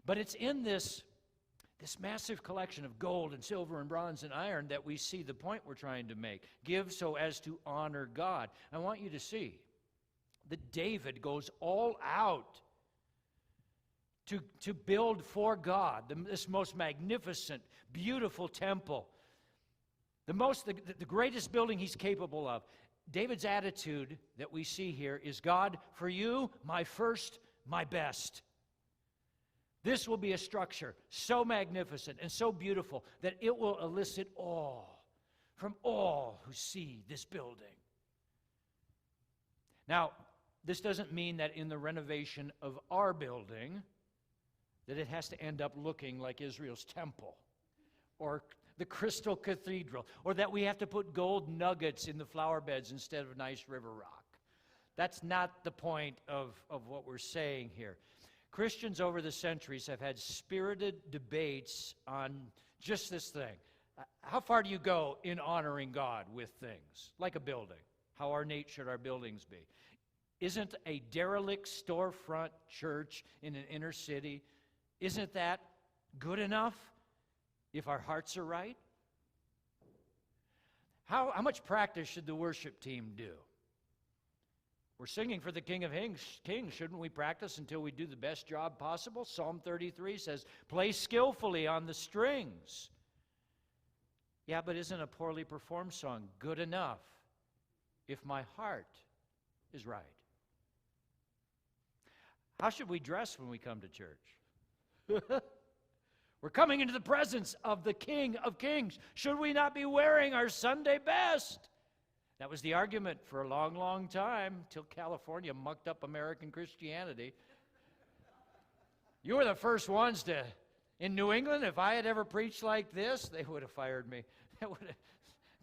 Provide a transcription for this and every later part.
But it's in this massive collection of gold and silver and bronze and iron that we see the point we're trying to make. Give so as to honor God. I want you to see that David goes all out to build for God this most magnificent, beautiful temple. The greatest building he's capable of. David's attitude that we see here is, God, for you, my first, my best. This will be a structure so magnificent and so beautiful that it will elicit awe from all who see this building. Now, this doesn't mean that in the renovation of our building that it has to end up looking like Israel's temple or the Crystal Cathedral, or that we have to put gold nuggets in the flower beds instead of nice river rock. That's not the point of what we're saying here. Christians over the centuries have had spirited debates on just this thing. How far do you go in honoring God with things, like a building? How ornate should our buildings be? Isn't a derelict storefront church in an inner city, isn't that good enough if our hearts are right? How much practice should the worship team do? We're singing for the King of Kings. Shouldn't we practice until we do the best job possible? Psalm 33 says, play skillfully on the strings. Yeah, but isn't a poorly performed song good enough if my heart is right? How should we dress when we come to church? We're coming into the presence of the King of Kings. Should we not be wearing our Sunday best? That was the argument for a long, long time, till California mucked up American Christianity. You were the first ones in New England, if I had ever preached like this, they would have fired me. They would have,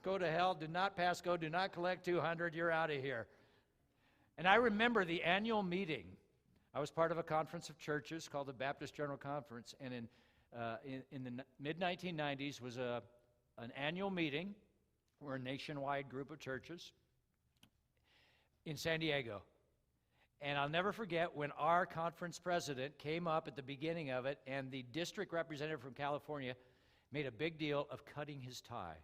go to hell, do not pass go, do not collect 200, you're out of here. And I remember the annual meeting. I was part of a conference of churches called the Baptist General Conference, and in the mid-1990s was an annual meeting. We're a nationwide group of churches in San Diego. And I'll never forget when our conference president came up at the beginning of it, and the district representative from California made a big deal of cutting his tie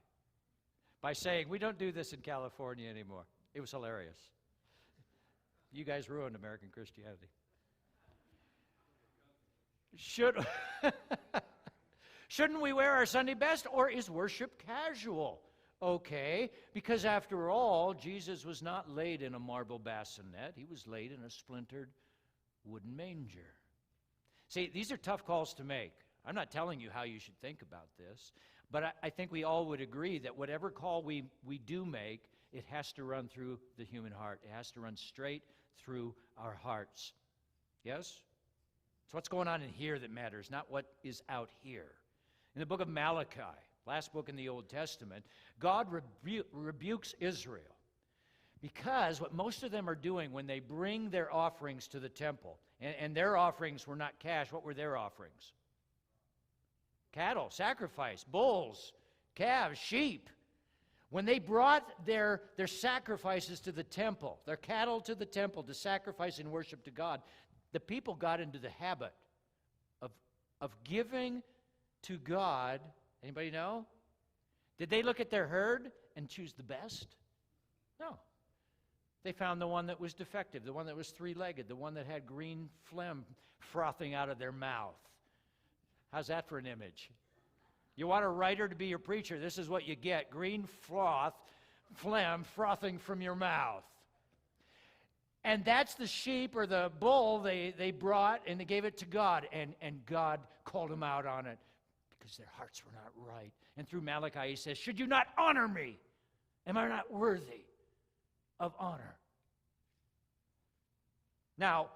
by saying, we don't do this in California anymore. It was hilarious. You guys ruined American Christianity. Shouldn't we wear our Sunday best, or is worship casual? Okay, because after all, Jesus was not laid in a marble bassinet. He was laid in a splintered wooden manger. See, these are tough calls to make. I'm not telling you how you should think about this, but I think we all would agree that whatever call we do make, it has to run through the human heart. It has to run straight through our hearts. Yes? It's what's going on in here that matters, not what is out here. In the book of Malachi, last book in the Old Testament, God rebukes Israel because what most of them are doing when they bring their offerings to the temple, and their offerings were not cash, what were their offerings? Cattle, sacrifice, bulls, calves, sheep. When they brought their sacrifices to the temple, their cattle to the temple to sacrifice and worship to God, the people got into the habit of giving to God. Anybody know? Did they look at their herd and choose the best? No. They found the one that was defective, the one that was three-legged, the one that had green phlegm frothing out of their mouth. How's that for an image? You want a writer to be your preacher, this is what you get. Green phlegm frothing from your mouth. And that's the sheep or the bull they brought, and they gave it to God, and God called them out on it because their hearts were not right. And through Malachi he says, should you not honor me? Am I not worthy of honor? Now,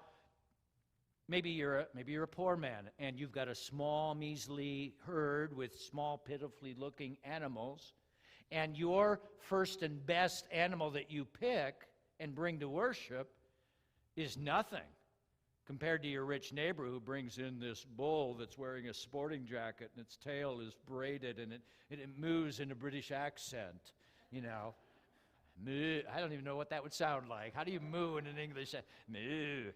maybe you're a poor man, and you've got a small, measly herd with small, pitifully looking animals, and your first and best animal that you pick and bring to worship is nothing compared to your rich neighbor who brings in this bull that's wearing a sporting jacket and its tail is braided and it moves in a British accent, you know. Moo. I don't even know what that would sound like. How do you moo in an English accent? Moo.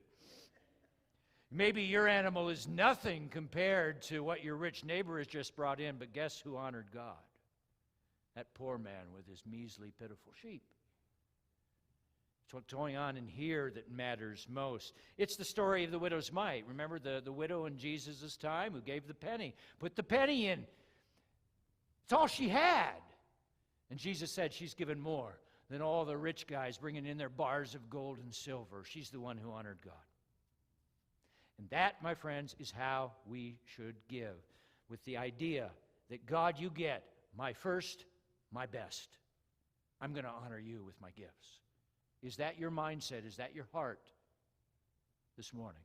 Maybe your animal is nothing compared to what your rich neighbor has just brought in, but guess who honored God? That poor man with his measly, pitiful sheep. It's what's going on in here that matters most. It's the story of the widow's mite. Remember the widow in Jesus' time who gave the penny? Put the penny in. It's all she had. And Jesus said she's given more than all the rich guys bringing in their bars of gold and silver. She's the one who honored God. And that, my friends, is how we should give, with the idea that, God, you get my first, my best. I'm going to honor you with my gifts. Is that your mindset? Is that your heart this morning?